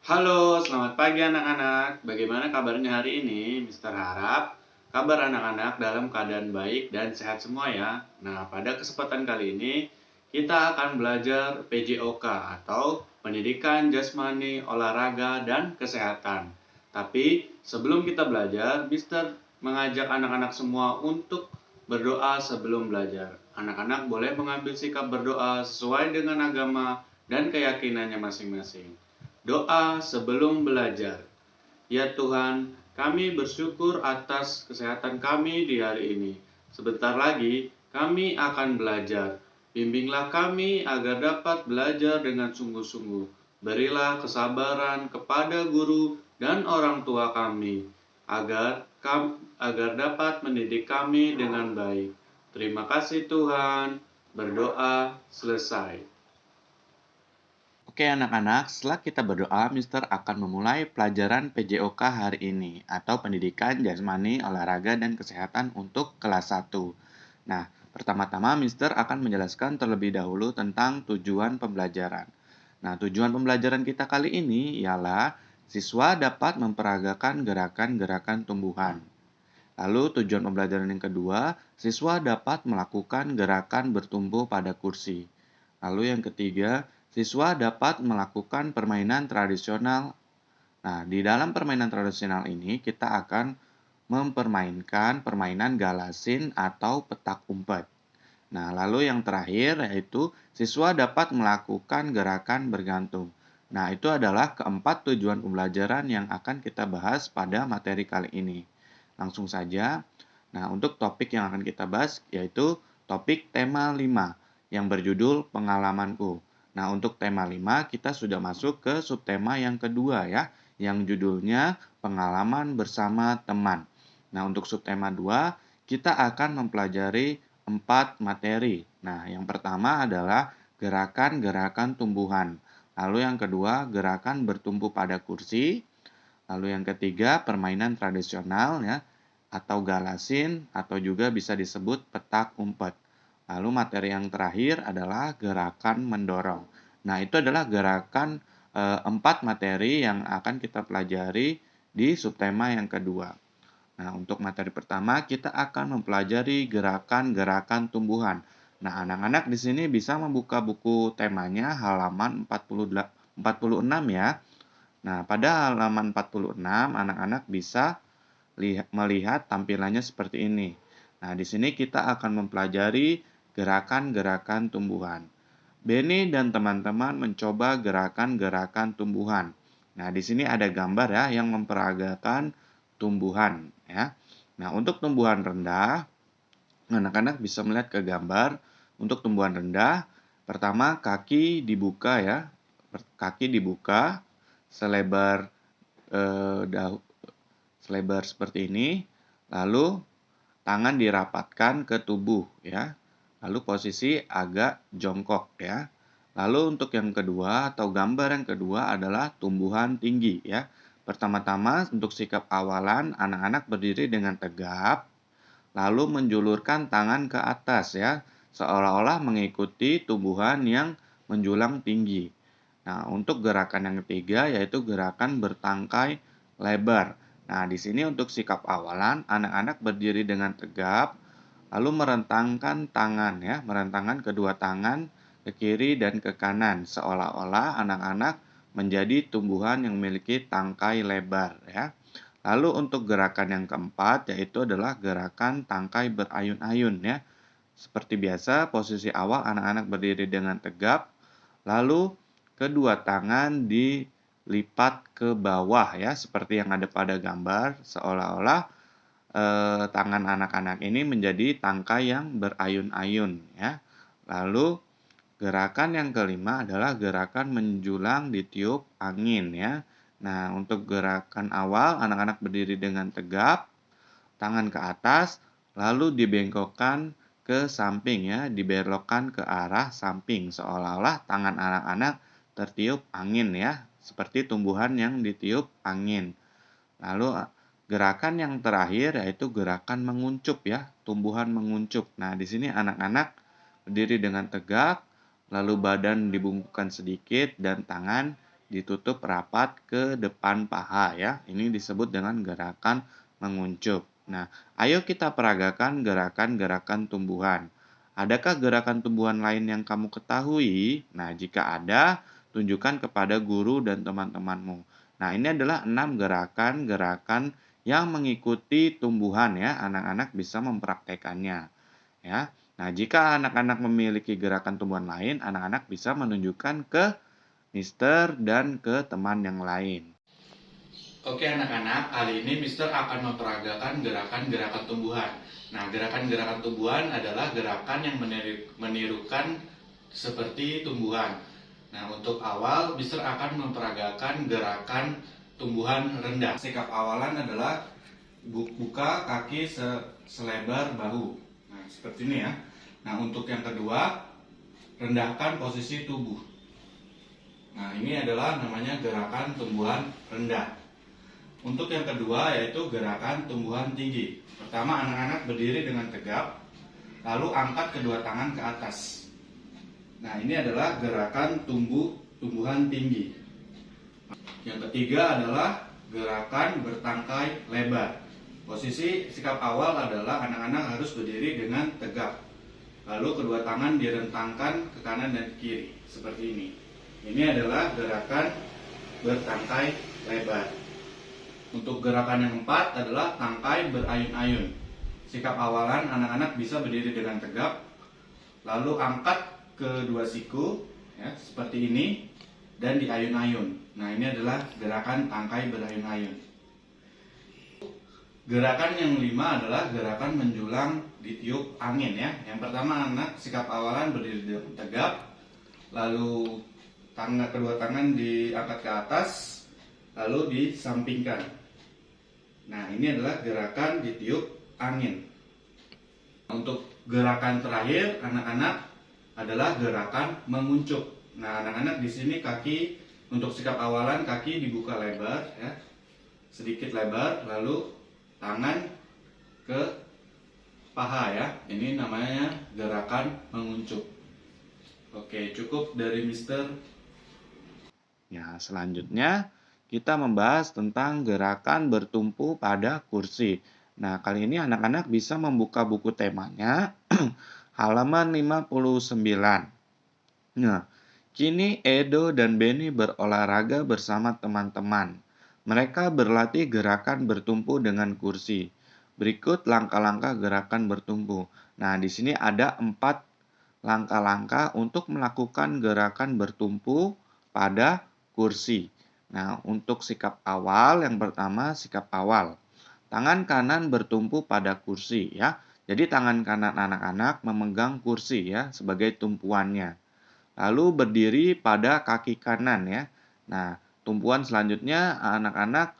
Halo, selamat pagi anak-anak. Bagaimana kabarnya hari ini? Mister harap kabar anak-anak dalam keadaan baik dan sehat semua ya. Nah, pada kesempatan kali ini kita akan belajar PJOK atau Pendidikan Jasmani, Olahraga, dan Kesehatan. Tapi sebelum kita belajar, Mister mengajak anak-anak semua untuk berdoa sebelum belajar. Anak-anak boleh mengambil sikap berdoa sesuai dengan agama dan keyakinannya masing-masing. Doa sebelum belajar. Ya Tuhan, kami bersyukur atas kesehatan kami di hari ini. Sebentar lagi kami akan belajar. Bimbinglah kami agar dapat belajar dengan sungguh-sungguh. Berilah kesabaran kepada guru dan orang tua kami, agar dapat mendidik kami dengan baik. Terima kasih Tuhan. Berdoa selesai. Oke anak-anak, setelah kita berdoa, Mister akan memulai pelajaran PJOK hari ini, atau Pendidikan Jasmani, Olahraga, dan Kesehatan untuk kelas 1. Nah, pertama-tama Mister akan menjelaskan terlebih dahulu tentang tujuan pembelajaran. Nah, tujuan pembelajaran kita kali ini ialah siswa dapat memperagakan gerakan-gerakan tumbuhan. Lalu tujuan pembelajaran yang kedua, siswa dapat melakukan gerakan bertumbuh pada kursi. Lalu yang ketiga, siswa dapat melakukan permainan tradisional. Nah, di dalam permainan tradisional ini kita akan mempermainkan permainan galasin atau petak umpet. Nah, lalu yang terakhir yaitu siswa dapat melakukan gerakan bergantung. Nah, itu adalah keempat tujuan pembelajaran yang akan kita bahas pada materi kali ini. Langsung saja. Nah, untuk topik yang akan kita bahas yaitu topik tema 5 yang berjudul pengalamanku. Nah, untuk tema 5 kita sudah masuk ke subtema yang kedua ya, yang judulnya pengalaman bersama teman. Nah, untuk subtema 2 kita akan mempelajari 4 materi. Nah, yang pertama adalah gerakan-gerakan tumbuhan. Lalu yang kedua, gerakan bertumpu pada kursi. Lalu yang ketiga, permainan tradisional ya, atau galasin, atau juga bisa disebut petak umpet. Lalu materi yang terakhir adalah gerakan mendorong. Nah, itu adalah gerakan 4 materi yang akan kita pelajari di subtema yang kedua. Nah, untuk materi pertama kita akan mempelajari gerakan-gerakan tumbuhan. Nah, anak-anak di sini bisa membuka buku temanya halaman 46 ya. Nah, pada halaman 46 anak-anak bisa melihat tampilannya seperti ini. Nah, di sini kita akan mempelajari gerakan-gerakan tumbuhan. Benny dan teman-teman mencoba gerakan-gerakan tumbuhan. Nah, di sini ada gambar ya yang memperagakan tumbuhan ya. Nah, untuk tumbuhan rendah, anak-anak bisa melihat ke gambar. Untuk tumbuhan rendah, pertama kaki dibuka ya. Kaki dibuka selebar selebar seperti ini. Lalu tangan dirapatkan ke tubuh ya. Lalu posisi agak jongkok ya. Lalu untuk yang kedua atau gambar yang kedua adalah tumbuhan tinggi ya. Pertama-tama untuk sikap awalan anak-anak berdiri dengan tegap lalu menjulurkan tangan ke atas ya, seolah-olah mengikuti tumbuhan yang menjulang tinggi. Nah, untuk gerakan yang ketiga yaitu gerakan bertangkai lebar. Nah, di sini untuk sikap awalan anak-anak berdiri dengan tegap lalu merentangkan tangan ya, merentangkan kedua tangan ke kiri dan ke kanan seolah-olah anak-anak menjadi tumbuhan yang memiliki tangkai lebar ya. Lalu untuk gerakan yang keempat yaitu adalah gerakan tangkai berayun-ayun ya. Seperti biasa posisi awal anak-anak berdiri dengan tegap lalu kedua tangan dilipat ke bawah ya seperti yang ada pada gambar seolah-olah tangan anak-anak ini menjadi tangkai yang berayun-ayun ya. Lalu gerakan yang kelima adalah gerakan menjulang ditiup angin ya. Nah, untuk gerakan awal anak-anak berdiri dengan tegap, tangan ke atas, lalu dibengkokkan ke samping ya, dibelokkan ke arah samping seolah-olah tangan anak-anak tertiup angin ya, seperti tumbuhan yang ditiup angin. Lalu gerakan yang terakhir yaitu gerakan menguncup ya, tumbuhan menguncup. Nah, di sini anak-anak berdiri dengan tegak, lalu badan dibungkukkan sedikit dan tangan ditutup rapat ke depan paha ya. Ini disebut dengan gerakan menguncup. Nah, ayo kita peragakan gerakan-gerakan tumbuhan. Adakah gerakan tumbuhan lain yang kamu ketahui? Nah, jika ada, tunjukkan kepada guru dan teman-temanmu. Nah, ini adalah 6 gerakan-gerakan yang mengikuti tumbuhan ya. Anak-anak bisa mempraktekannya ya. Nah, jika anak-anak memiliki gerakan tumbuhan lain, anak-anak bisa menunjukkan ke Mister dan ke teman yang lain. Oke anak-anak, kali ini Mister akan memperagakan gerakan-gerakan tumbuhan. Nah, gerakan-gerakan tumbuhan adalah gerakan yang menirukan seperti tumbuhan. Nah, untuk awal Mister akan memperagakan gerakan tumbuhan rendah. Sikap awalan adalah buka kaki selebar bahu. Nah, seperti ini ya. Nah, untuk yang kedua, rendahkan posisi tubuh. Nah, ini adalah namanya gerakan tumbuhan rendah. Untuk yang kedua yaitu gerakan tumbuhan tinggi. Pertama, anak-anak berdiri dengan tegap, lalu angkat kedua tangan ke atas. Nah, ini adalah gerakan tumbuhan tinggi. Yang ketiga adalah gerakan bertangkai lebar. Posisi sikap awal adalah anak-anak harus berdiri dengan tegap. Lalu kedua tangan direntangkan ke kanan dan kiri, seperti ini. Ini adalah gerakan bertangkai lebar. Untuk gerakan yang keempat adalah tangkai berayun-ayun. Sikap awalan anak-anak bisa berdiri dengan tegap, lalu angkat kedua siku, ya, seperti ini, dan diayun-ayun. Nah, ini adalah gerakan tangkai berayun-ayun. Gerakan yang kelima adalah gerakan menjulang ditiup angin ya. Yang pertama, anak sikap awalan berdiri dengan tegap, lalu kedua tangan diangkat ke atas, lalu disampingkan. Nah, ini adalah gerakan ditiup angin. Untuk gerakan terakhir anak-anak adalah gerakan menguncup. Nah, anak-anak di sini kaki untuk sikap awalan kaki dibuka lebar ya. Sedikit lebar, lalu tangan ke paha ya. Ini namanya gerakan menguncup. Oke, cukup dari Mister. Ya, selanjutnya kita membahas tentang gerakan bertumpu pada kursi. Nah, kali ini anak-anak bisa membuka buku temanya halaman 59. Nah, kini Edo dan Benny berolahraga bersama teman-teman. Mereka berlatih gerakan bertumpu dengan kursi. Berikut langkah-langkah gerakan bertumpu. Nah, di sini ada 4 langkah-langkah untuk melakukan gerakan bertumpu pada kursi. Nah, untuk sikap awal, yang pertama sikap awal. Tangan kanan bertumpu pada kursi ya. Jadi tangan kanan anak-anak memegang kursi ya sebagai tumpuannya. Lalu berdiri pada kaki kanan ya. Nah, tumpuan selanjutnya anak-anak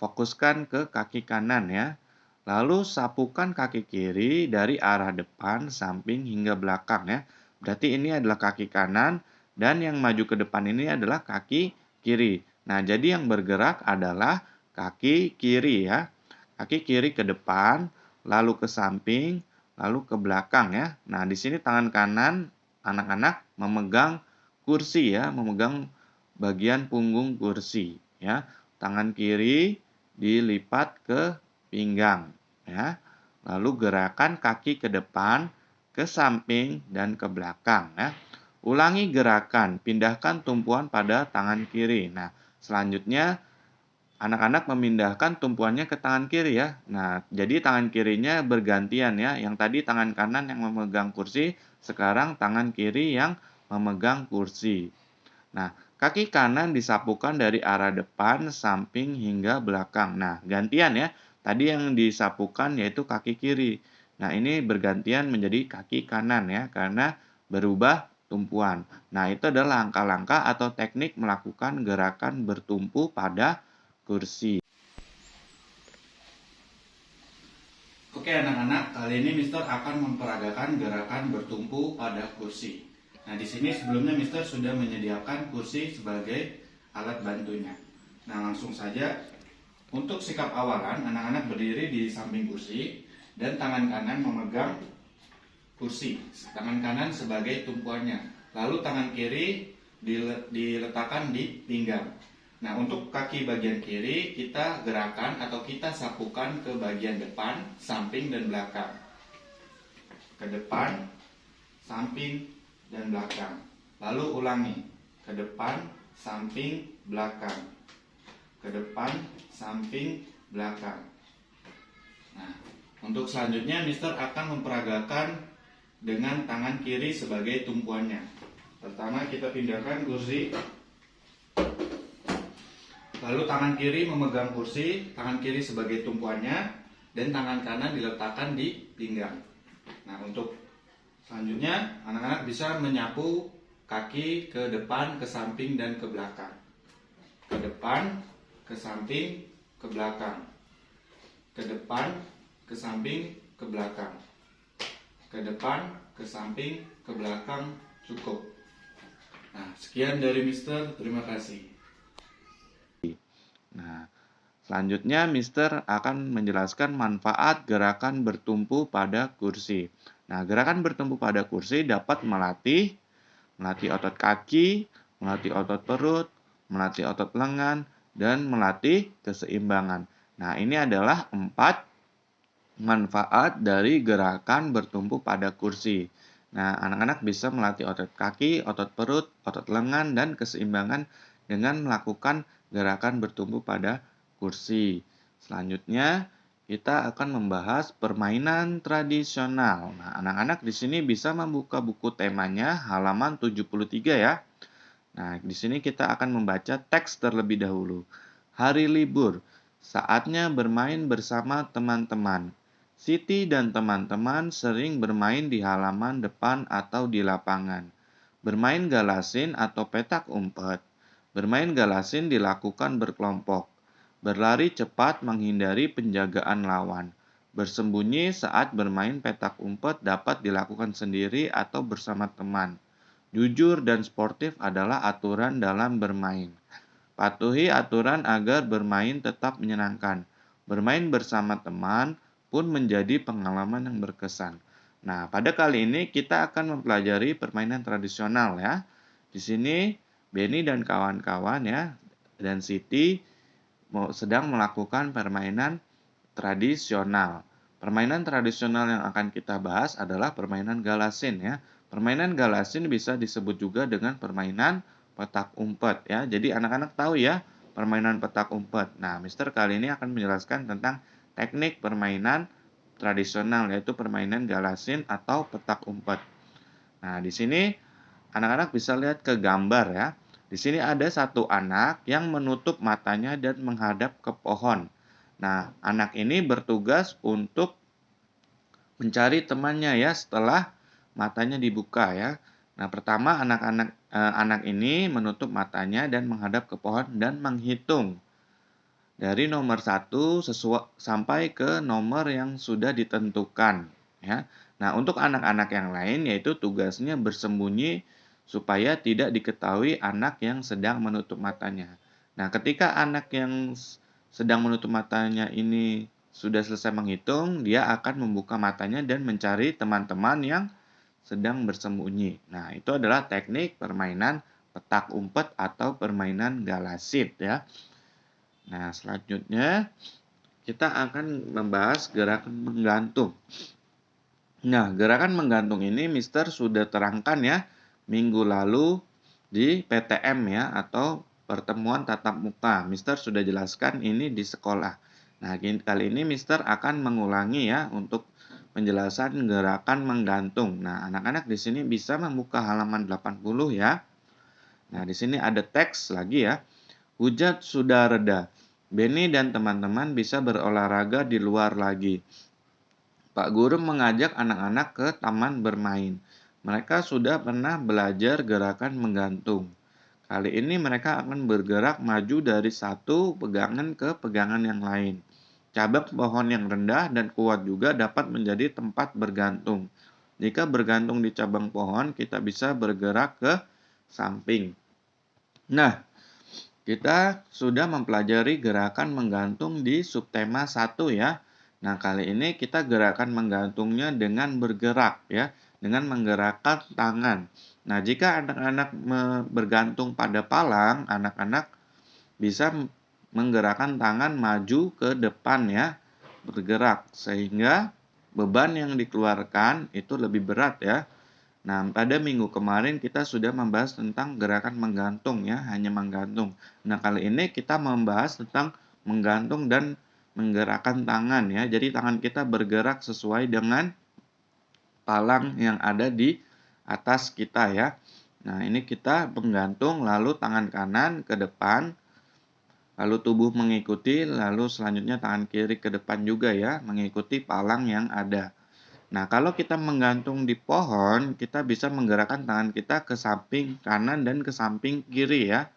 fokuskan ke kaki kanan ya. Lalu sapukan kaki kiri dari arah depan, samping hingga belakang ya. Berarti ini adalah kaki kanan dan yang maju ke depan ini adalah kaki kiri. Nah, jadi yang bergerak adalah kaki kiri ya. Kaki kiri ke depan, lalu ke samping, lalu ke belakang ya. Nah, di sini tangan kanan anak-anak memegang kursi ya, memegang bagian punggung kursi ya. Tangan kiri dilipat ke pinggang ya. Lalu gerakan kaki ke depan, ke samping dan ke belakang ya. Ulangi gerakan, pindahkan tumpuan pada tangan kiri. Nah, selanjutnya anak-anak memindahkan tumpuannya ke tangan kiri ya. Nah, jadi tangan kirinya bergantian ya. Yang tadi tangan kanan yang memegang kursi, sekarang tangan kiri yang memegang kursi. Nah, kaki kanan disapukan dari arah depan, samping hingga belakang. Nah, gantian ya. Tadi yang disapukan yaitu kaki kiri. Nah, ini bergantian menjadi kaki kanan ya, karena berubah tumpuan. Nah, itu adalah langkah-langkah atau teknik melakukan gerakan bertumpu pada kursi. Oke anak-anak, kali ini Mister akan memperagakan gerakan bertumpu pada kursi. Nah, di sini sebelumnya Mister sudah menyediakan kursi sebagai alat bantunya. Nah, langsung saja. Untuk sikap awalan, anak-anak berdiri di samping kursi dan tangan kanan memegang kursi. Tangan kanan sebagai tumpuannya. Lalu tangan kiri diletakkan di pinggang. Nah, untuk kaki bagian kiri kita gerakan atau kita sapukan ke bagian depan, samping, dan belakang. Ke depan, samping, dan belakang. Lalu ulangi. Ke depan, samping, belakang. Ke depan, samping, belakang. Nah, untuk selanjutnya Mister akan memperagakan dengan tangan kiri sebagai tumpuannya. Pertama kita pindahkan kursi. Lalu tangan kiri memegang kursi, tangan kiri sebagai tumpuannya, dan tangan kanan diletakkan di pinggang. Nah, untuk selanjutnya anak-anak bisa menyapu kaki ke depan, ke samping, dan ke belakang. Ke depan, ke samping, ke belakang. Ke depan, ke samping, ke belakang. Ke depan, ke samping, ke belakang, cukup. Nah, sekian dari Mister, terima kasih. Nah, selanjutnya Mister akan menjelaskan manfaat gerakan bertumpu pada kursi. Nah, gerakan bertumpu pada kursi dapat melatih otot kaki, melatih otot perut, melatih otot lengan, dan melatih keseimbangan. Nah, ini adalah 4 manfaat dari gerakan bertumpu pada kursi. Nah, anak-anak bisa melatih otot kaki, otot perut, otot lengan, dan keseimbangan dengan melakukan gerakan bertumpu pada kursi. Selanjutnya, kita akan membahas permainan tradisional. Nah, anak-anak di sini bisa membuka buku temanya halaman 73 ya. Nah, di sini kita akan membaca teks terlebih dahulu. Hari libur, saatnya bermain bersama teman-teman. Siti dan teman-teman sering bermain di halaman depan atau di lapangan. Bermain galasin atau petak umpet. Bermain galasin dilakukan berkelompok. Berlari cepat menghindari penjagaan lawan. Bersembunyi saat bermain petak umpet dapat dilakukan sendiri atau bersama teman. Jujur dan sportif adalah aturan dalam bermain. Patuhi aturan agar bermain tetap menyenangkan. Bermain bersama teman pun menjadi pengalaman yang berkesan. Nah, pada kali ini kita akan mempelajari permainan tradisional ya. Di sini Benny dan kawan-kawan ya dan Siti sedang melakukan permainan tradisional. Permainan tradisional yang akan kita bahas adalah permainan galasin ya. Permainan galasin bisa disebut juga dengan permainan petak umpet ya. Jadi anak-anak tahu ya permainan petak umpet. Nah, Mister kali ini akan menjelaskan tentang teknik permainan tradisional yaitu permainan galasin atau petak umpet. Nah, di sini anak-anak bisa lihat ke gambar ya. Di sini ada satu anak yang menutup matanya dan menghadap ke pohon. Nah, anak ini bertugas untuk mencari temannya ya setelah matanya dibuka ya. Nah, pertama anak ini menutup matanya dan menghadap ke pohon dan menghitung dari nomor 1 sampai ke nomor yang sudah ditentukan ya. Nah, untuk anak-anak yang lain yaitu tugasnya bersembunyi supaya tidak diketahui anak yang sedang menutup matanya. Nah, ketika anak yang sedang menutup matanya ini sudah selesai menghitung, dia akan membuka matanya dan mencari teman-teman yang sedang bersembunyi. Nah, itu adalah teknik permainan petak umpet atau permainan galasit ya. Nah, selanjutnya kita akan membahas gerakan menggantung. Nah, gerakan menggantung ini Mister sudah terangkan ya minggu lalu di PTM ya atau pertemuan tatap muka. Mister sudah jelaskan ini di sekolah. Nah, kali ini Mister akan mengulangi ya untuk penjelasan gerakan menggantung. Nah, anak-anak di sini bisa membuka halaman 80 ya. Nah, di sini ada teks lagi ya. Hujan sudah reda. Benny dan teman-teman bisa berolahraga di luar lagi. Pak Guru mengajak anak-anak ke taman bermain. Mereka sudah pernah belajar gerakan menggantung. Kali ini mereka akan bergerak maju dari satu pegangan ke pegangan yang lain. Cabang pohon yang rendah dan kuat juga dapat menjadi tempat bergantung. Jika bergantung di cabang pohon, kita bisa bergerak ke samping. Nah, kita sudah mempelajari gerakan menggantung di subtema 1 ya. Nah, kali ini kita gerakan menggantungnya dengan bergerak ya. dengan menggerakkan tangan. Nah, jika anak-anak bergantung pada palang, anak-anak bisa menggerakkan tangan maju ke depan ya, bergerak, sehingga beban yang dikeluarkan itu lebih berat ya. Nah, pada minggu kemarin kita sudah membahas tentang gerakan menggantung ya, hanya menggantung. Nah, kali ini kita membahas tentang menggantung dan menggerakkan tangan ya. Jadi tangan kita bergerak sesuai dengan palang yang ada di atas kita ya. Nah, ini kita menggantung, lalu tangan kanan ke depan, lalu tubuh mengikuti, lalu selanjutnya tangan kiri ke depan juga ya, mengikuti palang yang ada. Nah, kalau kita menggantung di pohon, kita bisa menggerakkan tangan kita ke samping kanan dan ke samping kiri ya.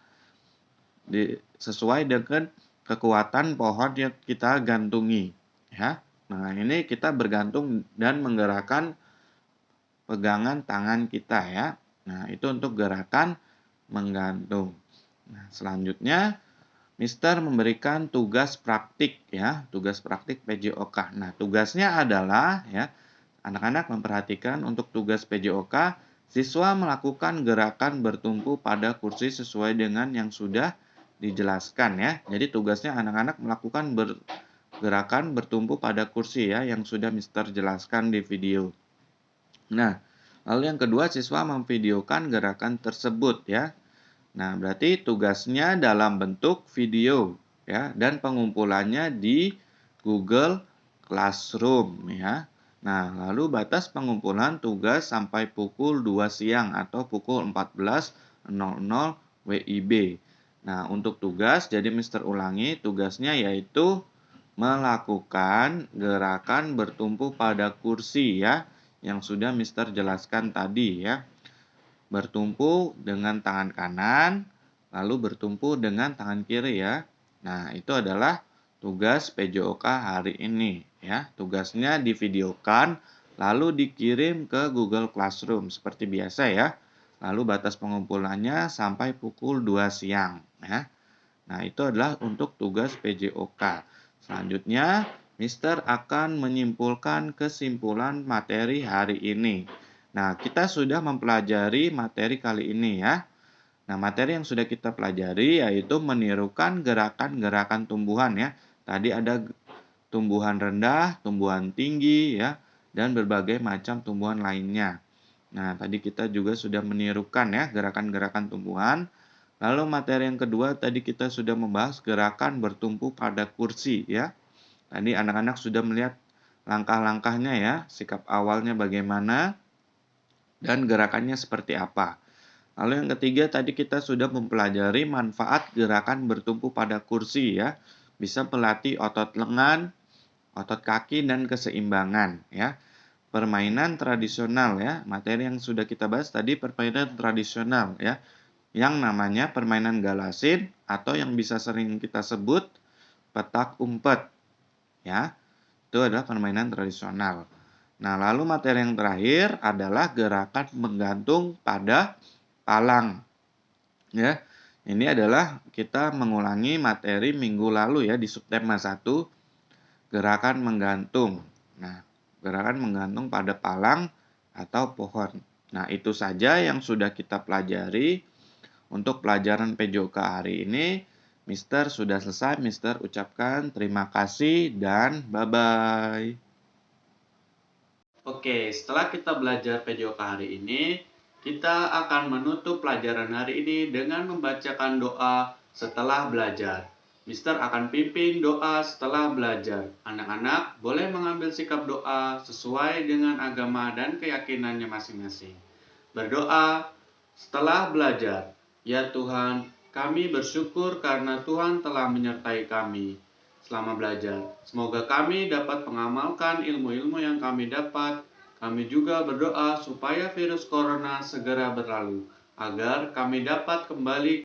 Sesuai dengan kekuatan pohon yang kita gantungi ya. Nah, ini kita bergantung dan menggerakkan pegangan tangan kita ya. Nah, itu untuk gerakan menggantung. Nah, selanjutnya Mister memberikan tugas praktik ya, tugas praktik PJOK. Nah, tugasnya adalah ya, anak-anak memperhatikan untuk tugas PJOK, siswa melakukan gerakan bertumpu pada kursi sesuai dengan yang sudah dijelaskan ya. Jadi tugasnya anak-anak melakukan gerakan bertumpu pada kursi ya, yang sudah Mister jelaskan di video. Nah, lalu yang kedua, siswa memvideokan gerakan tersebut ya. Nah, berarti tugasnya dalam bentuk video ya, dan pengumpulannya di Google Classroom ya. Nah, lalu batas pengumpulan tugas sampai pukul 2 siang atau pukul 14.00 WIB. Nah, untuk tugas, jadi Mister ulangi, tugasnya yaitu melakukan gerakan bertumpu pada kursi ya, yang sudah Mister jelaskan tadi ya. Bertumpu dengan tangan kanan, lalu bertumpu dengan tangan kiri ya. Nah, itu adalah tugas PJOK hari ini ya. Tugasnya divideokan, lalu dikirim ke Google Classroom seperti biasa ya. Lalu batas pengumpulannya sampai pukul 2 siang ya. Nah, itu adalah untuk tugas PJOK. Selanjutnya, Mister akan menyimpulkan kesimpulan materi hari ini. Nah, kita sudah mempelajari materi kali ini ya. Nah, materi yang sudah kita pelajari yaitu menirukan gerakan-gerakan tumbuhan ya. Tadi ada tumbuhan rendah, tumbuhan tinggi ya, dan berbagai macam tumbuhan lainnya. Nah, tadi kita juga sudah menirukan ya gerakan-gerakan tumbuhan. Lalu materi yang kedua tadi kita sudah membahas gerakan bertumpu pada kursi ya. Tadi anak-anak sudah melihat langkah-langkahnya ya, sikap awalnya bagaimana, dan gerakannya seperti apa. Lalu yang ketiga tadi kita sudah mempelajari manfaat gerakan bertumpu pada kursi ya. Bisa melatih otot lengan, otot kaki, dan keseimbangan ya. Permainan tradisional ya. Materi yang sudah kita bahas tadi permainan tradisional ya. Yang namanya permainan galasin atau yang bisa sering kita sebut petak umpet ya. Itu adalah permainan tradisional. Nah, lalu materi yang terakhir adalah gerakan menggantung pada palang. Ya. Ini adalah kita mengulangi materi minggu lalu ya di subtema 1, gerakan menggantung. Nah, gerakan menggantung pada palang atau pohon. Nah, itu saja yang sudah kita pelajari untuk pelajaran PJOK hari ini. Mister sudah selesai. Mister ucapkan terima kasih dan bye-bye. Oke, setelah kita belajar PJOK hari ini, kita akan menutup pelajaran hari ini dengan membacakan doa setelah belajar. Mister akan pimpin doa setelah belajar. Anak-anak boleh mengambil sikap doa sesuai dengan agama dan keyakinannya masing-masing. Berdoa setelah belajar. Ya Tuhan, kami bersyukur karena Tuhan telah menyertai kami selama belajar. Semoga kami dapat mengamalkan ilmu-ilmu yang kami dapat. Kami juga berdoa supaya virus corona segera berlalu, agar kami dapat kembali